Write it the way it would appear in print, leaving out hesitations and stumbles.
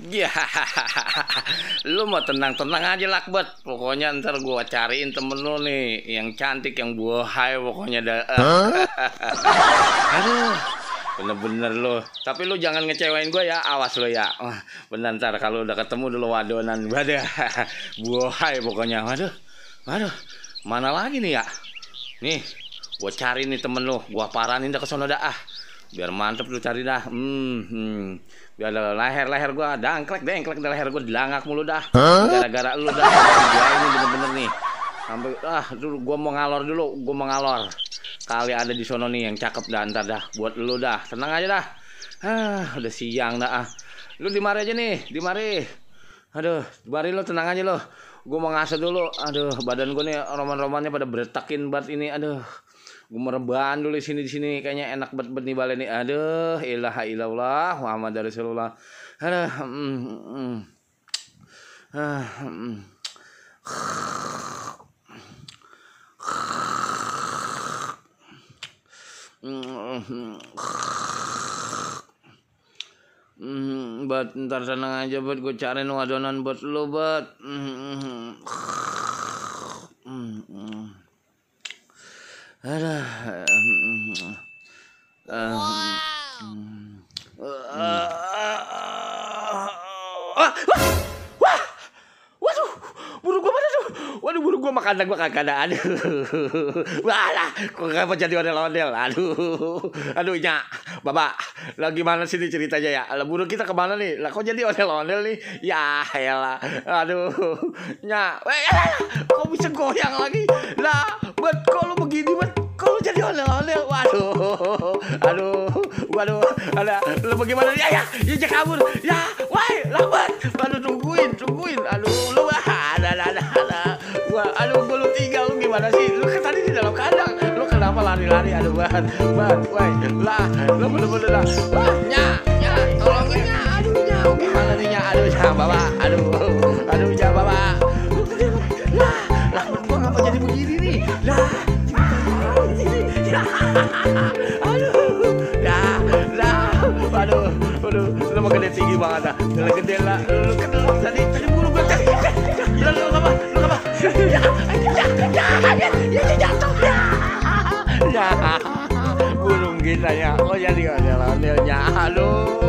Ya, lu mau tenang-tenang aja Lakbet. Pokoknya ntar gua cariin temen lu nih yang cantik, yang buahai pokoknya dah. Aduh, bener-bener lu. Tapi lu jangan ngecewain gua ya, awas lu ya. Bener, ntar kalau udah ketemu dulu wadonan, wadah, buahai pokoknya. Waduh, mana lagi nih ya? Nih, gua cari nih temen lu, gua paranin dah ke sono dah. Biar mantep lu cari dah. Biar leher gua dangklek leher gua dilangak mulu dah. Gara-gara lu dah. Gua ini bener-bener nih. Sampai dulu gua mau ngalor. Kali ada di sono nih yang cakep dah, ntar dah buat lu dah. Tenang aja dah. Udah siang dah. Lu di mari aja nih, di mari. Aduh, mari lu tenang aja lu. Gua mau ngasuh dulu. Aduh, badan gua nih roman-romannya pada beretakin banget ini. Aduh. Gue merebahan dulu di sini kayaknya enak banget nih balen nih. Aduh, ilaha illallah Muhammad Rasulullah. Aduh. Bat, ntar tenang aja bat, gue cariin wadonan buat lo bat. Aduh. Waduh, buru gua mana tuh? Waduh, buru gua makan gua kagak ada. Aduh. Walah, kok kenapa jadi ondel-ondel? Aduh, Nyak. Bapak, lah gimana sih nih ceritanya ya? Lah buru kita kemana nih? Lah kok jadi ondel-ondel nih? Ya elah. Aduh. Nyak, kok bisa goyang lagi? Lah, buat kok lu begini, buat kok lu jadi ondel-ondel? Waduh. Ada lu bagaimana? Ya, kabur. Ya, woi, lambat. Aduh, tungguin. Aduh, lu gua lu tinggal lu gimana sih? Lu kan tadi di dalam kandang. Lu kenapa lari-lari? Aduh, ban. Woi, lah, lu bener-bener lah. Wah, Nyak, tolongin Nyak. Aduh, Nyak, gimana nih Nyak? Aduh, Nyak, Bapak. Aduh, Nyak, Bapak. Lah, gua ngapa jadi begini nih? Lah. Aduh, lu mah gede tinggi banget dah. Lu gede lah, lu kedelok tadi bulu gue tadi. Lu apa? Ya jatuh. Ya. Burung kita ya. Oh jadi ondel-ondelnya. Aduh.